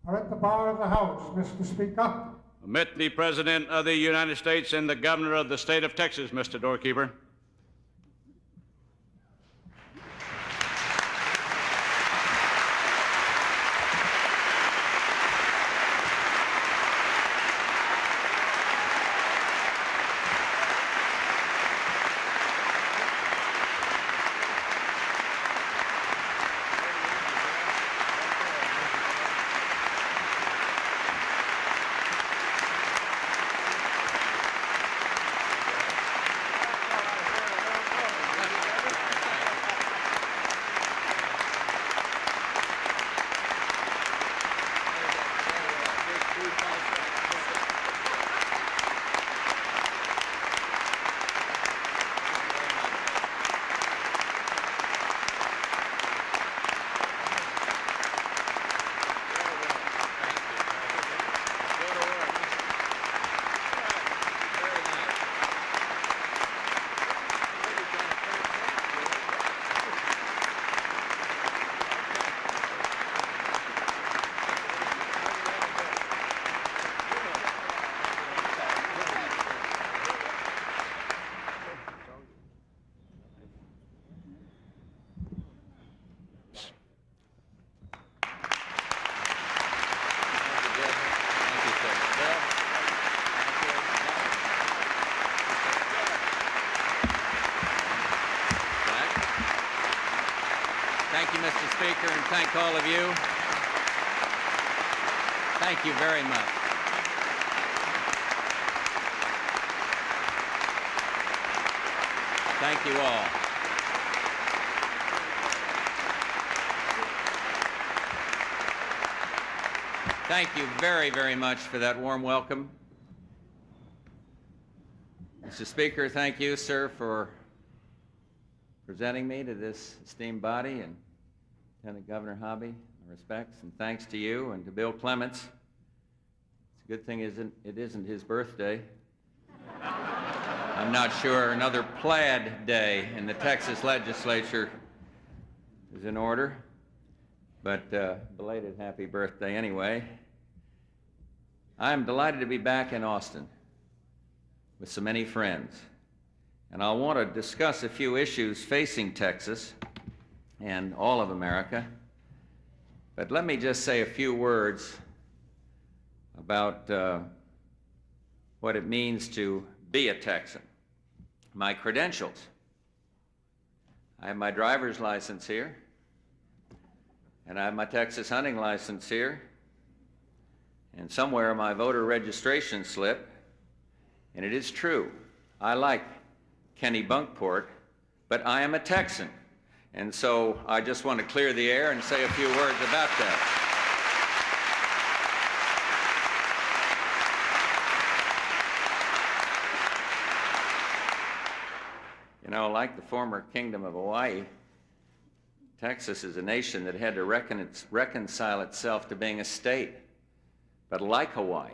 are at the bar of the House, Mr. Speaker. Admit the President of the United States and the Governor of the State of Texas, Mr. Doorkeeper. Thank you, Mr. Speaker, and thank all of you. Thank you very much. Thank you all. Thank you very, very much for that warm welcome. Mr. Speaker, thank you, sir, for presenting me to this esteemed body, and Lieutenant Governor Hobby, my respects, and thanks to you and to Bill Clements. It's a good thing it isn't his birthday. I'm not sure another plaid day in the Texas Legislature is in order, but belated happy birthday anyway. I'm delighted to be back in Austin with so many friends, and I want to discuss a few issues facing Texas and all of America. But let me just say a few words about what it means to be a Texan. My credentials. I have my driver's license here, and I have my Texas hunting license here, and somewhere my voter registration slip. And it is true, I like Kenny Bunkport, but I am a Texan. And so I just want to clear the air and say a few words about that. You know, like the former Kingdom of Hawaii, Texas is a nation that had to reconcile itself to being a state. But like Hawaii,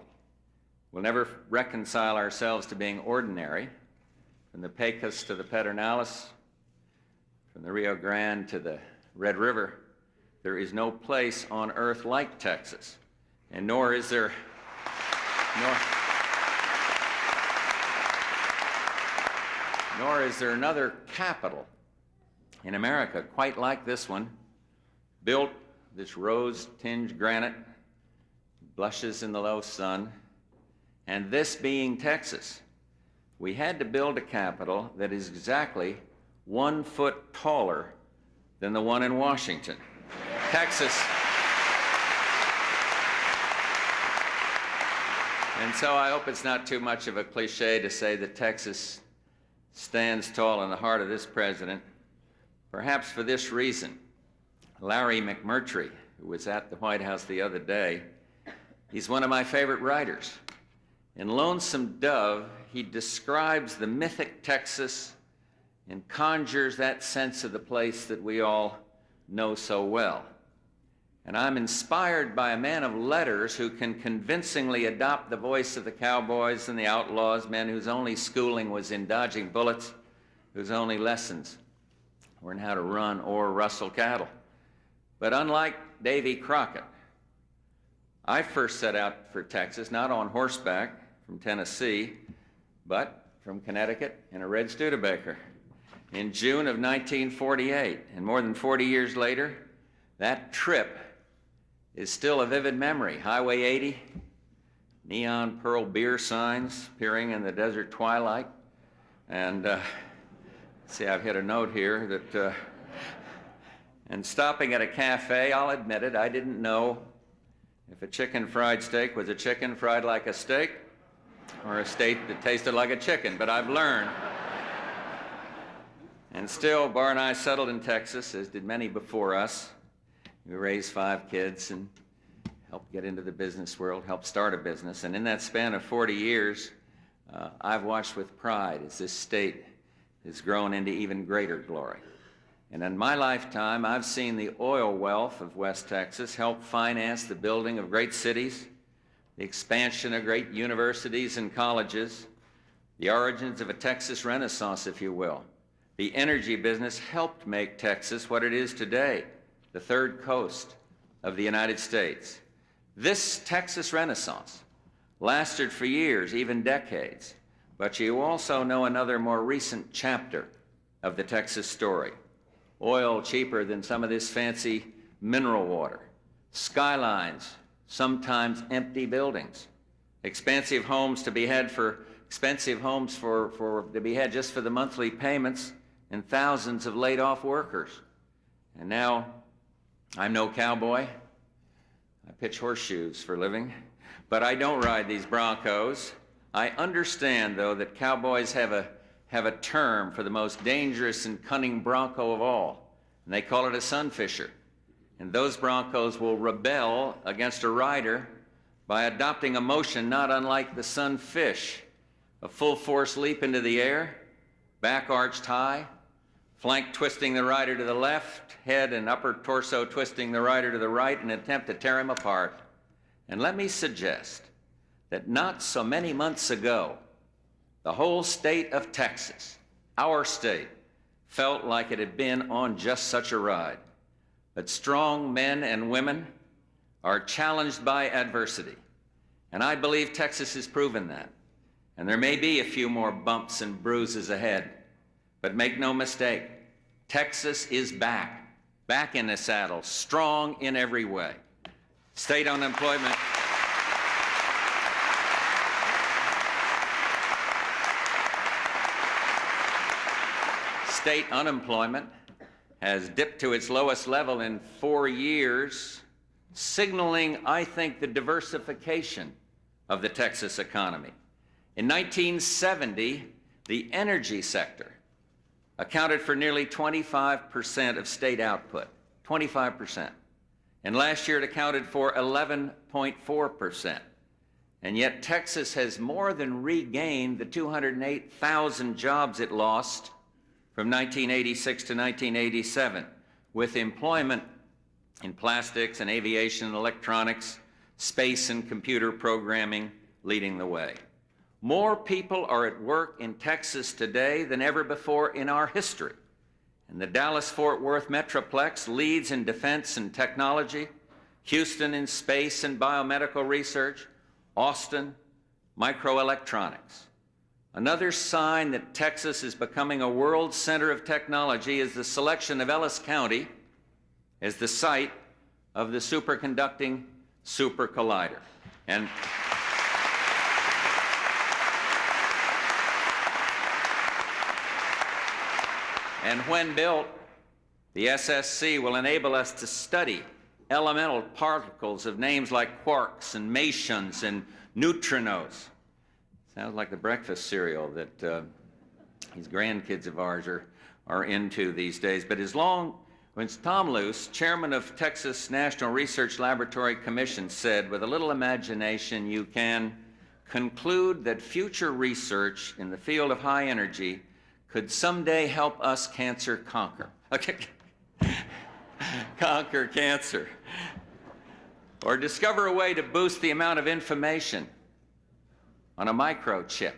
we'll never reconcile ourselves to being ordinary. From the Pecos to the Pedernales, from the Rio Grande to the Red River, there is no place on earth like Texas, and nor is there another capital in America quite like this one, built this rose-tinged granite, blushes in the low sun, and this being Texas. We had to build a capital that is exactly 1 foot taller than the one in Washington. Texas. And so I hope it's not too much of a cliche to say that Texas stands tall in the heart of this president, perhaps for this reason. Larry McMurtry, who was at the White House the other day, he's one of my favorite writers. In Lonesome Dove, he describes the mythic Texas and conjures that sense of the place that we all know so well. And I'm inspired by a man of letters who can convincingly adopt the voice of the cowboys and the outlaws, men whose only schooling was in dodging bullets, whose only lessons were in how to run or rustle cattle. But unlike Davy Crockett, I first set out for Texas, not on horseback from Tennessee, but from Connecticut in a red Studebaker in June of 1948. And more than 40 years later, that trip is still a vivid memory. Highway 80, neon pearl beer signs appearing in the desert twilight. And see, I've hit a note here that, and stopping at a cafe, I'll admit it, I didn't know if a chicken fried steak was a chicken fried like a steak or a steak that tasted like a chicken, but I've learned. And still, Bar and I settled in Texas, as did many before us. We raised 5 kids and helped get into the business world, helped start a business. And in that span of 40 years, I've watched with pride as this state has grown into even greater glory. And in my lifetime, I've seen the oil wealth of West Texas help finance the building of great cities, the expansion of great universities and colleges, the origins of a Texas Renaissance, if you will. The energy business helped make Texas what it is today, the third coast of the United States. This Texas Renaissance lasted for years, even decades, but you also know another more recent chapter of the Texas story. Oil cheaper than some of this fancy mineral water, skylines, sometimes empty buildings, expensive homes to be had for to be had just for the monthly payments, and thousands of laid-off workers. And now, I'm no cowboy. I pitch horseshoes for a living, but I don't ride these Broncos. I understand, though, that cowboys have a term for the most dangerous and cunning bronco of all, and they call it a sunfisher. And those Broncos will rebel against a rider by adopting a motion not unlike the sunfish, a full-force leap into the air, back arched high, flank twisting the rider to the left, head and upper torso twisting the rider to the right in an attempt to tear him apart. And let me suggest that not so many months ago, the whole state of Texas, our state, felt like it had been on just such a ride. But strong men and women are challenged by adversity. And I believe Texas has proven that. And there may be a few more bumps and bruises ahead. But make no mistake, Texas is back in the saddle, strong in every way. State unemployment. State unemployment has dipped to its lowest level in 4 years, signaling, I think, the diversification of the Texas economy. In 1970, the energy sector accounted for nearly 25% of state output, 25%. And last year it accounted for 11.4%. And yet Texas has more than regained the 208,000 jobs it lost from 1986 to 1987, with employment in plastics and aviation and electronics, space and computer programming leading the way. More people are at work in Texas today than ever before in our history. And the Dallas-Fort Worth Metroplex leads in defense and technology, Houston in space and biomedical research, Austin, microelectronics. Another sign that Texas is becoming a world center of technology is the selection of Ellis County as the site of the Superconducting Super Collider. And when built, the SSC will enable us to study elemental particles of names like quarks and mesons and neutrinos. Sounds like the breakfast cereal that these grandkids of ours are into these days. But when Tom Luce, chairman of Texas National Research Laboratory Commission, said, with a little imagination, you can conclude that future research in the field of high energy could someday help us cancer conquer. Okay. Conquer cancer. Or discover a way to boost the amount of information on a microchip.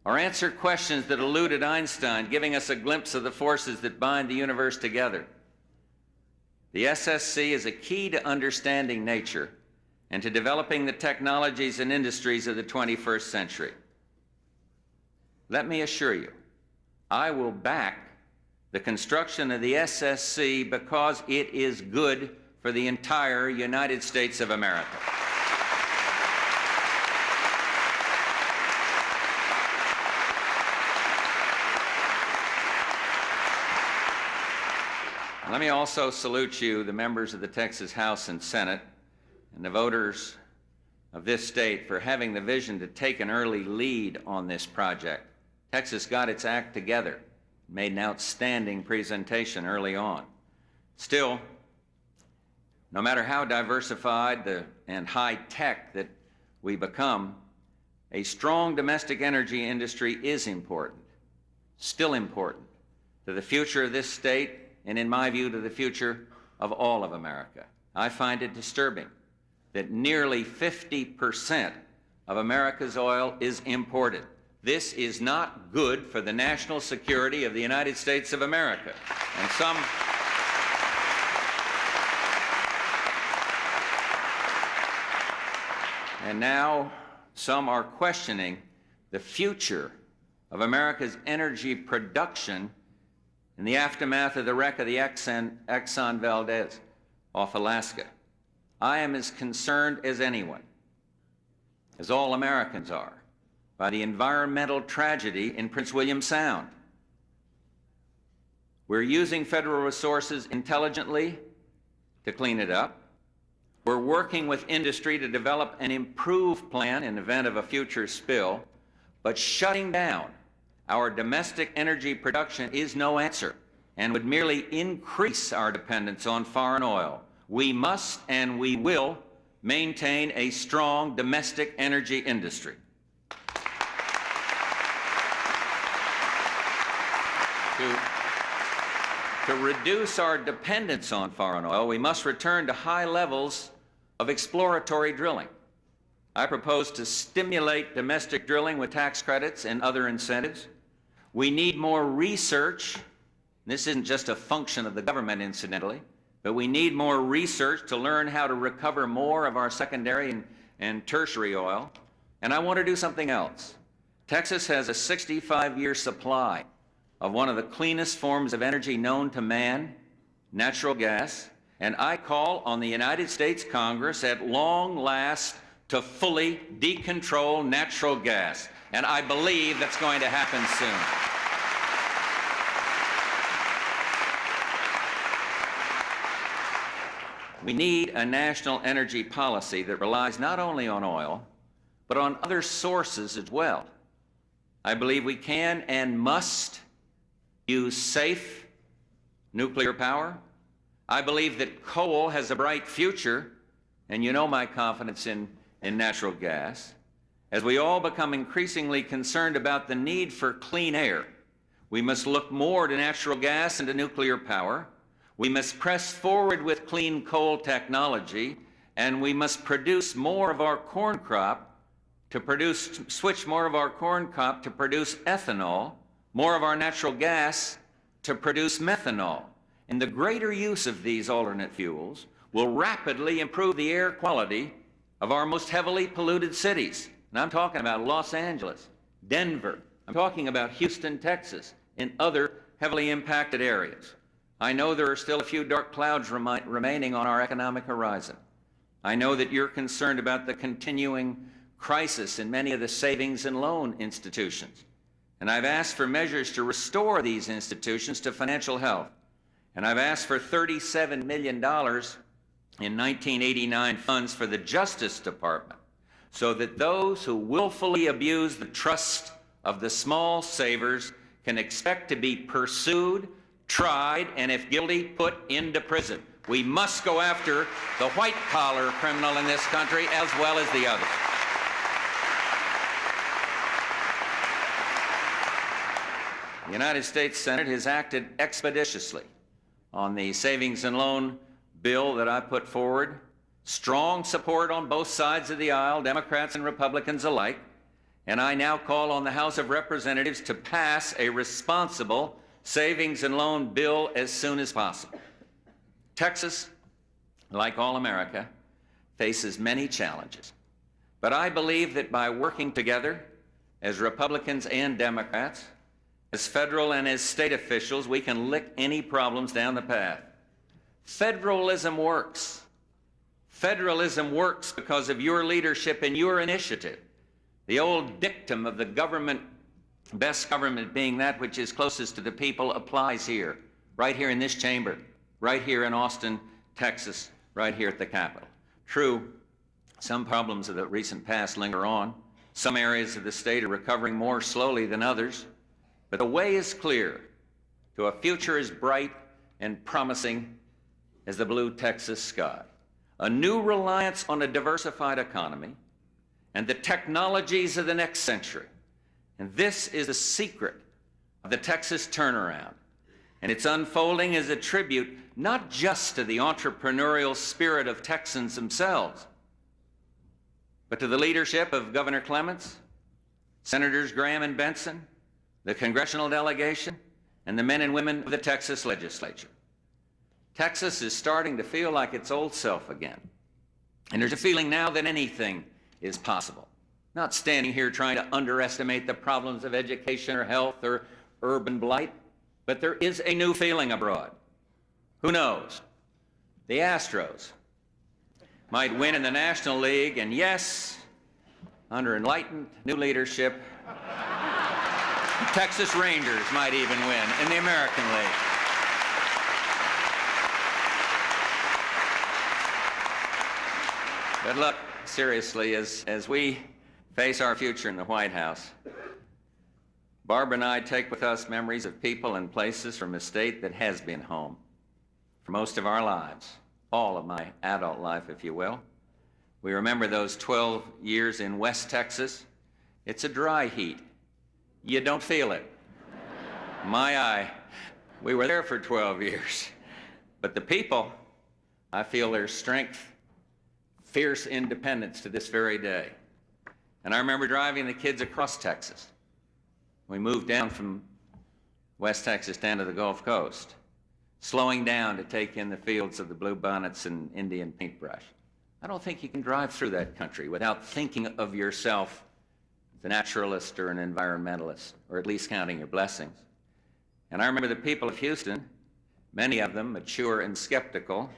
Or answer questions that eluded Einstein, giving us a glimpse of the forces that bind the universe together. The SSC is a key to understanding nature and to developing the technologies and industries of the 21st century. Let me assure you, I will back the construction of the SSC because it is good for the entire United States of America. Let me also salute you, the members of the Texas House and Senate, and the voters of this state for having the vision to take an early lead on this project. Texas got its act together, made an outstanding presentation early on. Still, no matter how diversified and high-tech that we become, a strong domestic energy industry is important, still important, to the future of this state and, in my view, to the future of all of America. I find it disturbing that nearly 50% of America's oil is imported. This is not good for the national security of the United States of America. And now some are questioning the future of America's energy production in the aftermath of the wreck of the Exxon Valdez off Alaska. I am as concerned as anyone, as all Americans are, by the environmental tragedy in Prince William Sound. We're using federal resources intelligently to clean it up. We're working with industry to develop an improved plan in the event of a future spill, but shutting down our domestic energy production is no answer and would merely increase our dependence on foreign oil. We must and we will maintain a strong domestic energy industry. To reduce our dependence on foreign oil, we must return to high levels of exploratory drilling. I propose to stimulate domestic drilling with tax credits and other incentives. We need more research. This isn't just a function of the government, incidentally, but we need more research to learn how to recover more of our secondary and tertiary oil. And I want to do something else. Texas has a 65-year supply of one of the cleanest forms of energy known to man, natural gas, and I call on the United States Congress at long last to fully decontrol natural gas. And I believe that's going to happen soon. We need a national energy policy that relies not only on oil, but on other sources as well. I believe we can and must use safe nuclear power. I believe that coal has a bright future, and you know my confidence in natural gas. As we all become increasingly concerned about the need for clean air, we must look more to natural gas and to nuclear power. We must press forward with clean coal technology, and we must produce more of our corn crop switch more of our corn crop to produce ethanol, more of our natural gas to produce methanol. And the greater use of these alternate fuels will rapidly improve the air quality of our most heavily polluted cities. And I'm talking about Los Angeles, Denver. I'm talking about Houston, Texas, and other heavily impacted areas. I know there are still a few dark clouds remaining on our economic horizon. I know that you're concerned about the continuing crisis in many of the savings and loan institutions. And I've asked for measures to restore these institutions to financial health. And I've asked for $37 million in 1989 funds for the Justice Department so that those who willfully abuse the trust of the small savers can expect to be pursued, tried, and if guilty, put into prison. We must go after the white-collar criminal in this country as well as the others. The United States Senate has acted expeditiously on the savings and loan bill that I put forward. Strong support on both sides of the aisle, Democrats and Republicans alike. And I now call on the House of Representatives to pass a responsible savings and loan bill as soon as possible. Texas, like all America, faces many challenges. But I believe that by working together as Republicans and Democrats, as federal and as state officials, we can lick any problems down the path. Federalism works. Federalism works because of your leadership and your initiative. The old dictum of the government, best government being that which is closest to the people, applies here, right here in this chamber, right here in Austin, Texas, right here at the Capitol. True, some problems of the recent past linger on. Some areas of the state are recovering more slowly than others, but the way is clear to a future as bright and promising as the blue Texas sky. A new reliance on a diversified economy and the technologies of the next century. And this is the secret of the Texas turnaround. And its unfolding is a tribute not just to the entrepreneurial spirit of Texans themselves, but to the leadership of Governor Clements, Senators Graham and Benson, the congressional delegation, and the men and women of the Texas Legislature. Texas is starting to feel like its old self again. And there's a feeling now that anything is possible. Not standing here trying to underestimate the problems of education or health or urban blight, but there is a new feeling abroad. Who knows? The Astros might win in the National League, and yes, under enlightened new leadership, the Texas Rangers might even win in the American League. But look, seriously, as we face our future in the White House, Barbara and I take with us memories of people and places from a state that has been home for most of our lives, all of my adult life, if you will. We remember those 12 years in West Texas. It's a dry heat. You don't feel it. My eye, we were there for 12 years. But the people, I feel their strength, fierce independence to this very day. And I remember driving the kids across Texas. We moved down from West Texas down to the Gulf Coast, slowing down to take in the fields of the bluebonnets and Indian paintbrush. I don't think you can drive through that country without thinking of yourself as a naturalist or an environmentalist, or at least counting your blessings. And I remember the people of Houston, many of them mature and skeptical,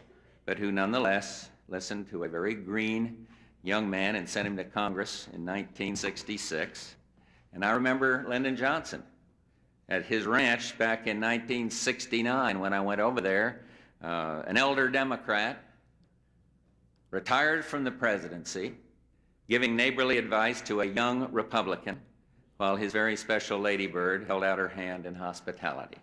but who nonetheless listened to a very green young man and sent him to Congress in 1966. And I remember Lyndon Johnson at his ranch back in 1969 when I went over there, an elder Democrat, retired from the presidency, giving neighborly advice to a young Republican while his very special ladybird held out her hand in hospitality.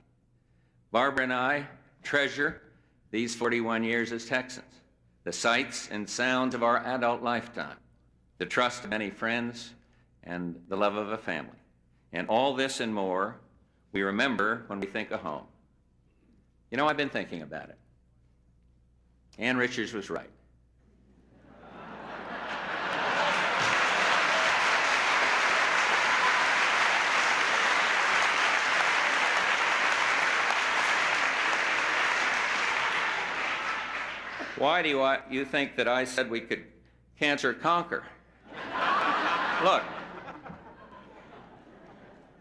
Barbara and I treasure these 41 years as Texans, the sights and sounds of our adult lifetime, the trust of many friends, and the love of a family. And all this and more we remember when we think of home. You know, I've been thinking about it. Ann Richards was right. Why do you think that I said we could cancer conquer? Look,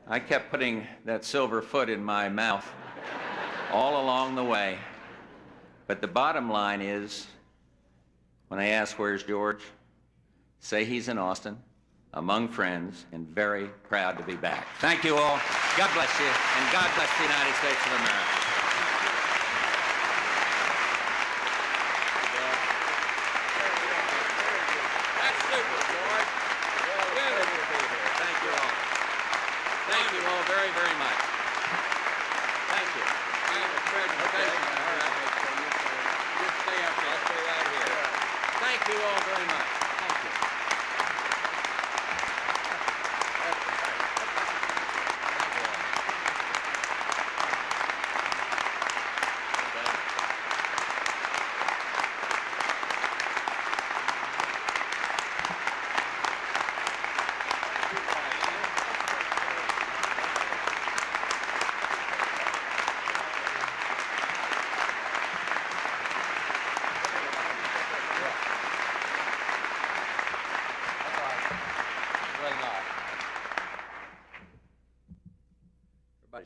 I kept putting that silver foot in my mouth all along the way. But the bottom line is, when I ask, where's George? Say he's in Austin, among friends, and very proud to be back. Thank you all. God bless you, and God bless the United States of America. Very, very much. Thank you. All right. Just stay up there. I'll stay right here. Thank you all very much. Thank you.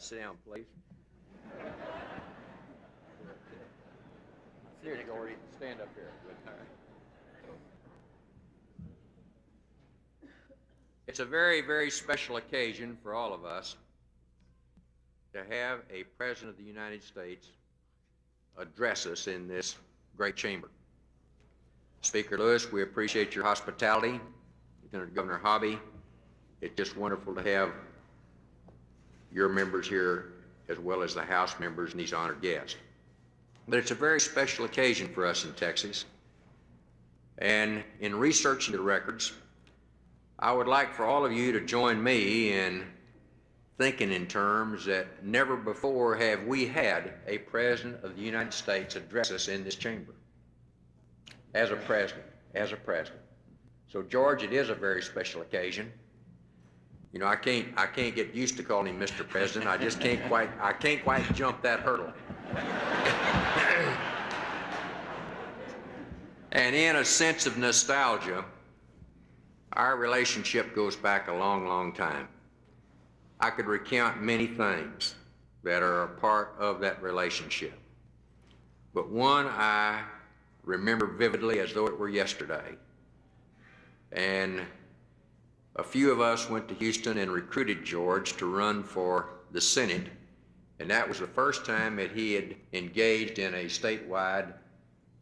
sit down, please. Here, George, stand up here. All right. It's a very, very special occasion for all of us to have a President of the United States address us in this great chamber. Speaker Lewis, we appreciate your hospitality. Lieutenant Governor Hobby, it's just wonderful to have your members here as well as the House members and these honored guests. But it's a very special occasion for us in Texas. And in researching the records, I would like for all of you to join me in thinking in terms that never before have we had a President of the United States address us in this chamber. As a president. So George, it is a very special occasion. You know, I can't get used to calling him Mr. President. I just can't quite jump that hurdle. And in a sense of nostalgia, our relationship goes back a long, long time. I could recount many things that are a part of that relationship. But one I remember vividly as though it were yesterday. And a few of us went to Houston and recruited George to run for the Senate. And that was the first time that he had engaged in a statewide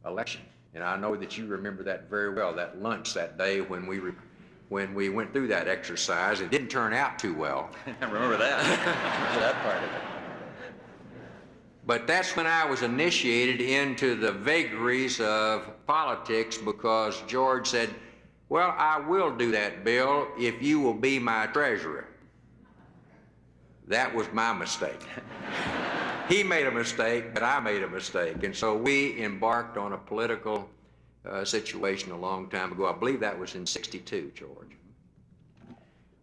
election. And I know that you remember that very well, that lunch that day when we went through that exercise. It didn't turn out too well. I remember that. That part of it. But that's when I was initiated into the vagaries of politics, because George said, well, I will do that, Bill, if you will be my treasurer. That was my mistake. He made a mistake, but I made a mistake. And so we embarked on a political situation a long time ago. I believe that was in '62, George.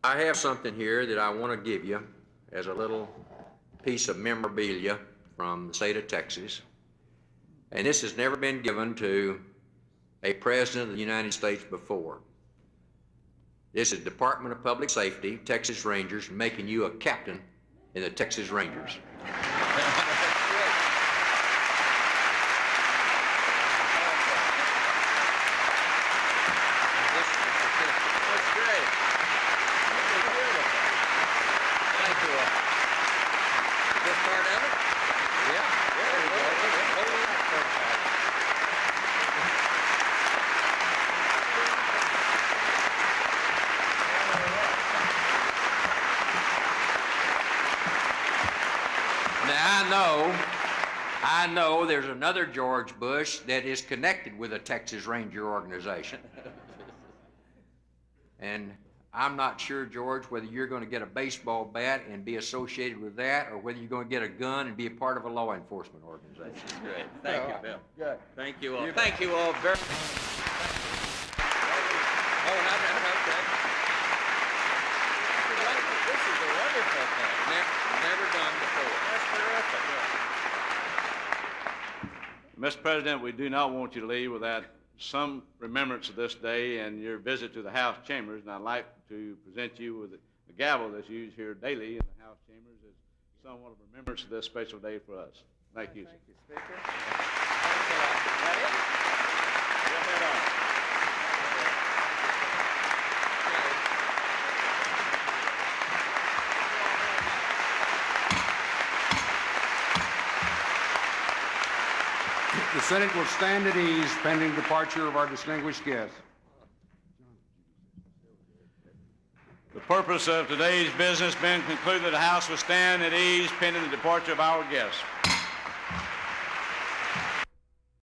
I have something here that I want to give you as a little piece of memorabilia from the state of Texas. And this has never been given to a President of the United States before. This is Department of Public Safety, Texas Rangers, making you a captain in the Texas Rangers. I know there's another George Bush that is connected with a Texas Ranger organization. And I'm not sure, George, whether you're going to get a baseball bat and be associated with that, or whether you're going to get a gun and be a part of a law enforcement organization. Great. Thank you, Bill. Good. Thank you all. Thank you all very much. Oh, not okay. This is a wonderful thing. Never done before. That's terrific. Mr. President, we do not want you to leave without some remembrance of this day and your visit to the House chambers, and I'd like to present you with the gavel that's used here daily in the House chambers as somewhat of a remembrance of this special day for us. Thank you. Thank you, Speaker. Thanks a lot. Is that it? Go ahead on. The Senate will stand at ease pending departure of our distinguished guests. The purpose of today's business being concluded, the House will stand at ease pending the departure of our guests.